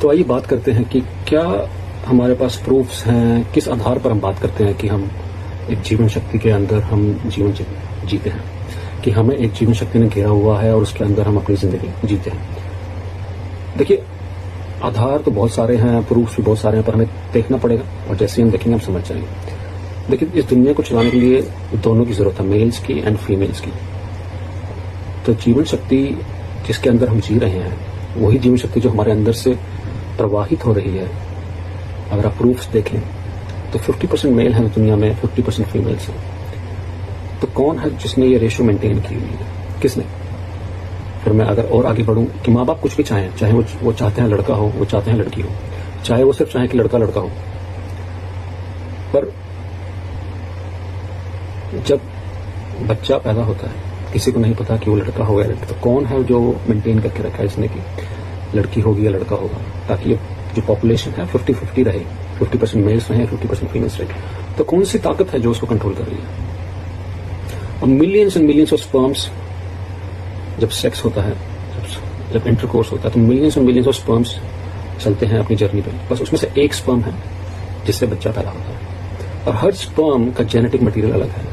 तो आइए बात करते हैं कि क्या हमारे पास प्रूफ्स हैं, किस आधार पर हम बात करते हैं कि हम एक जीवन शक्ति के अंदर हम जीवन जीते हैं, कि हमें एक जीवन शक्ति ने घेरा हुआ है और उसके अंदर हम अपनी जिंदगी जीते हैं। देखिए, आधार तो बहुत सारे हैं, प्रूफ्स भी बहुत सारे हैं, पर हमें देखना पड़ेगा और जैसे हम देखेंगे हम समझ जाएंगे। देखिए, इस दुनिया को चलाने के लिए दोनों की जरूरत है, मेल्स की एंड फीमेल्स की। तो जीवन शक्ति जिसके अंदर हम जी रहे हैं वही जीवन शक्ति जो हमारे अंदर से प्रवाहित हो रही है। अगर आप प्रूफ्स देखें तो 50% मेल है दुनिया में, 50% फीमेल्स हैं। तो कौन है जिसने ये रेशियो मेंटेन की हुई है? किसने? फिर मैं अगर और आगे बढ़ूं कि माँ बाप कुछ भी चाहें, चाहे वो चाहते हैं लड़का हो, वो चाहते हैं लड़की हो, चाहे वो सिर्फ चाहें कि लड़का लड़का हो, पर जब बच्चा पैदा होता है किसी को नहीं पता कि वो लड़का होगा या लड़की। तो कौन है जो मेंटेन करके रखा है इसने कि लड़की होगी या लड़का होगा, ताकि ये जो पॉपुलेशन है 50-50 रहे, 50% मेल्स रहे, 50% फीमेल्स रहे। तो कौन सी ताकत है जो उसको कंट्रोल कर रही है? और millions and millions of sperms जब सेक्स होता है, जब इंटरकोर्स होता है, तो millions and millions of sperms चलते हैं अपनी जर्नी पे। बस उसमें से एक स्पर्म है जिससे बच्चा पैदा होता है। और हर स्पर्म का जेनेटिक मटेरियल अलग है।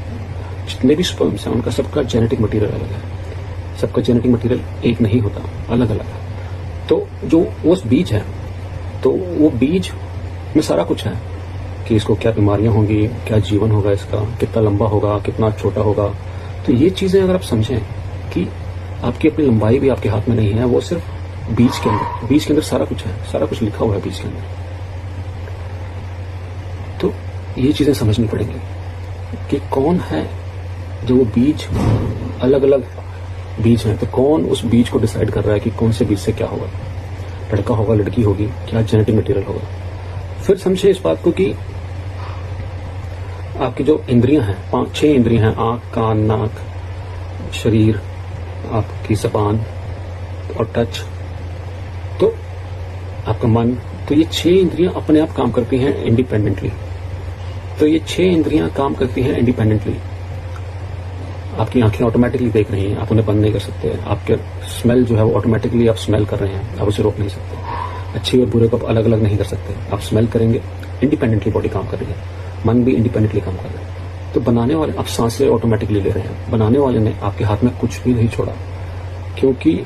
जितने भी स्पर्म्स हैं उनका सबका जेनेटिक मटेरियल अलग है। सबका जेनेटिक मटेरियल एक नहीं होता, अलग अलग है। तो जो वो बीज है, तो वो बीज में सारा कुछ है कि इसको क्या बीमारियां होंगी, क्या जीवन होगा इसका, कितना लंबा होगा, कितना छोटा होगा। तो ये चीजें अगर आप समझें कि आपकी अपनी लंबाई भी आपके हाथ में नहीं है, वो सिर्फ बीज के अंदर सारा कुछ है, सारा कुछ लिखा हुआ है बीज के अंदर। तो ये चीजें समझनी पड़ेंगी कि कौन है जो वो बीज, अलग अलग बीज हैं, तो कौन उस बीज को डिसाइड कर रहा है कि कौन से बीज से क्या होगा, लड़का होगा, लड़की होगी, क्या जेनेटिक मटेरियल होगा। फिर समझे इस बात को कि आपकी जो इंद्रियां हैं, 5-6 इंद्रियां हैं, आंख, कान, नाक, शरीर, आपकी जबान और टच, तो आपका मन, तो ये 6 इंद्रियां अपने आप काम करती हैं इंडिपेंडेंटली। तो ये 6 इंद्रियां काम करती हैं इंडिपेंडेंटली। आपकी आंखें ऑटोमेटिकली देख रही हैं, आप उन्हें बंद नहीं कर सकते। आपके स्मेल जो है वो ऑटोमेटिकली आप स्मेल कर रहे हैं, आप उसे रोक नहीं सकते। अच्छे और बुरे को आप अलग अलग नहीं कर सकते, आप स्मेल करेंगे, इंडिपेंडेंटली बॉडी काम कर रही है। मन भी इंडिपेंडेंटली काम कर रहा है। तो बनाने वाले, आप सांसें ऑटोमेटिकली ले रहे हैं, बनाने वाले ने आपके हाथ में कुछ भी नहीं छोड़ा, क्योंकि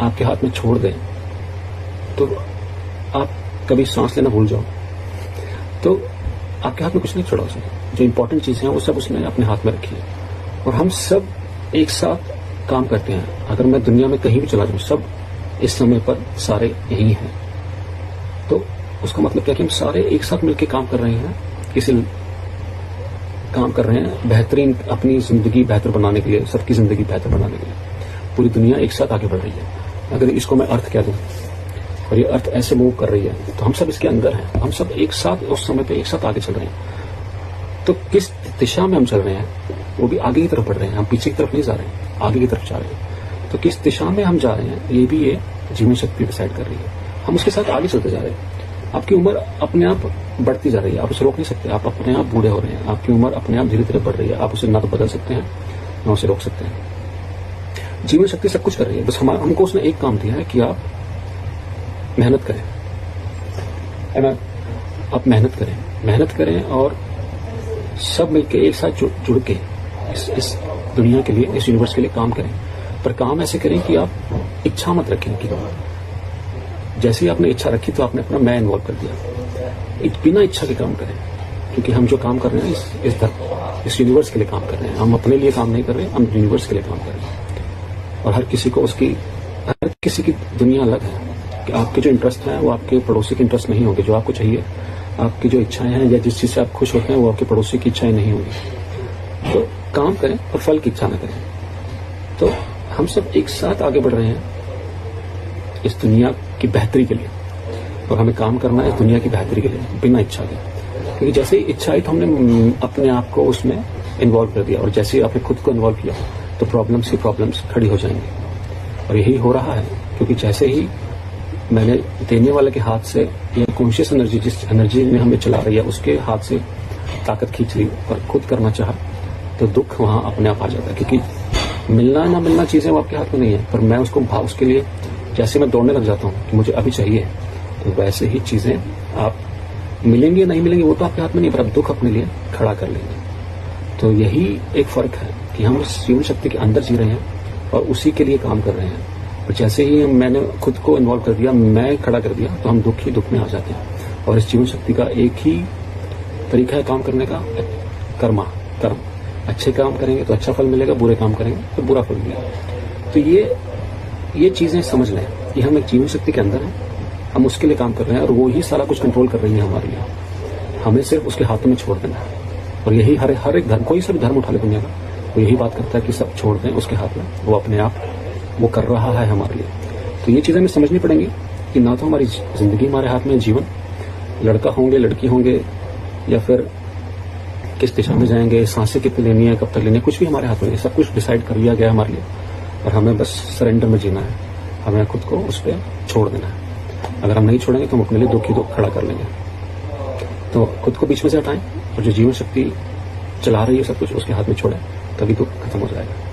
आपके हाथ में छोड़ दें तो आप कभी सांस लेना भूल जाओ, तो आपके हाथ में कुछ नहीं छोड़ा उसने। जो इंपॉर्टेंट चीजें हैं वो सब उसने अपने हाथ में रखी है। और हम सब एक साथ काम करते हैं। अगर मैं दुनिया में कहीं भी चला जाऊं, सब इस समय पर सारे यही हैं। तो उसका मतलब क्या कि हम सारे एक साथ मिलकर काम कर रहे हैं, काम कर रहे हैं बेहतरीन, अपनी जिंदगी बेहतर बनाने के लिए, सबकी जिंदगी बेहतर बनाने के लिए। पूरी दुनिया एक साथ आगे बढ़ रही है। अगर इसको मैं अर्थ कह दूं और ये अर्थ ऐसे मूव कर रही है, तो हम सब इसके अंदर हैं। हम सब एक साथ उस समय पे एक साथ आगे चल रहे हैं। तो किस दिशा में हम चल रहे हैं, वो भी आगे की तरफ बढ़ रहे हैं। हम पीछे की तरफ नहीं जा रहे हैं, आगे की तरफ जा रहे हैं। तो किस दिशा में हम जा रहे हैं, ये भी ये जीवन शक्ति डिसाइड कर रही है। हम उसके साथ आगे चलते जा रहे हैं। आपकी उम्र अपने आप बढ़ती जा रही है, आप उसे रोक नहीं सकते। आप अपने आप बूढ़े हो रहे हैं, आपकी उम्र अपने आप धीरे धीरे बढ़ रही है। आप उसे ना तो बदल सकते हैं ना उसे रोक सकते हैं। जीवन शक्ति सब कुछ कर रही है। बस हमको उसने एक काम दिया है कि आप मेहनत करें, है ना? आप मेहनत करें और सब मिलकर एक साथ जुड़ के इस दुनिया के लिए, इस यूनिवर्स के लिए काम करें। पर काम ऐसे करें कि आप इच्छा मत रखें कि जैसे ही आपने इच्छा रखी तो आपने अपना मैं इन्वॉल्व कर दिया। बिना इच्छा के काम करें, क्योंकि हम जो काम कर रहे हैं इस यूनिवर्स के लिए काम कर रहे हैं। हम अपने लिए काम नहीं कर रहे, हम यूनिवर्स के लिए काम कर रहे हैं। और हर किसी की दुनिया अलग है कि आपके जो इंटरेस्ट हैं वो आपके पड़ोसी के इंटरेस्ट नहीं होंगे जो आपको चाहिए। आपकी जो इच्छाएं हैं या जिस चीज से आप खुश होते हैं वो आपके पड़ोसी की इच्छाएं नहीं होंगी। तो काम करें और फल की इच्छा न करें। तो हम सब एक साथ आगे बढ़ रहे हैं इस दुनिया की बेहतरी के लिए, और हमें काम करना है इस दुनिया की बेहतरी के लिए बिना इच्छा के। क्योंकि जैसे ही इच्छा आई तो हमने अपने आप को उसमें इन्वॉल्व कर दिया, और जैसे ही आपने खुद को इन्वॉल्व किया तो प्रॉब्लम्स खड़ी हो जाएंगी। और यही हो रहा है, क्योंकि जैसे ही मैंने देने वाले के हाथ से या कॉन्शियस एनर्जी, जिस एनर्जी ने हमें चला रही है, उसके हाथ से ताकत खींच ली और खुद करना चाहा, तो दुख वहां अपने आप आ जाता है। क्योंकि मिलना ना मिलना चीजें वो आपके हाथ में नहीं है, पर मैं उसके लिए जैसे मैं दौड़ने लग जाता हूँ कि मुझे अभी चाहिए, तो वैसे ही चीजें आप मिलेंगे नहीं मिलेंगे वो तो आपके हाथ में नहीं, पर आप दुख अपने लिए खड़ा कर लेंगे। तो यही एक फर्क है कि हम इस जीवन शक्ति के अंदर जी रहे हैं और उसी के लिए काम कर रहे हैं। और जैसे ही मैंने खुद को इन्वॉल्व कर दिया, मैं खड़ा कर दिया, तो हम दुख ही दुख में आ जाते हैं। और इस जीवन शक्ति का एक ही तरीका है काम करने का, कर्म। अच्छे काम करेंगे तो अच्छा फल मिलेगा, बुरे काम करेंगे तो बुरा फल मिलेगा। तो ये चीजें समझ लें कि हम एक जीवन शक्ति के अंदर हैं, हम उसके लिए काम कर रहे हैं और वो ही सारा कुछ कंट्रोल कर रही है हमारे लिए। हमें सिर्फ उसके हाथों में छोड़ देना है। और यही हर एक धर्म, कोई सा भी धर्म उठा ले दुनिया का, वो यही बात करता है कि सब छोड़ दें उसके हाथ में, वो अपने आप वो कर रहा है हमारे लिए। तो ये चीजें हमें समझनी पड़ेंगी कि ना तो हमारी जिंदगी हमारे हाथ में, जीवन, लड़का होंगे लड़की होंगे या फिर किस दिशा में जाएंगे, सांसें कितनी लेनी है, कब तक लेनी है, कुछ भी हमारे हाथ में नहीं। सब कुछ डिसाइड कर लिया गया हमारे लिए और हमें बस सरेंडर में जीना है। हमें खुद को उस पर छोड़ देना है। अगर हम नहीं छोड़ेंगे तो हम अपने लिए दुख ही दुख खड़ा कर लेंगे। तो खुद को बीच में से हटाएं और जो जीवन शक्ति चला रही है सब कुछ उसके हाथ में छोड़ें, तभी दुख खत्म हो जाएगा।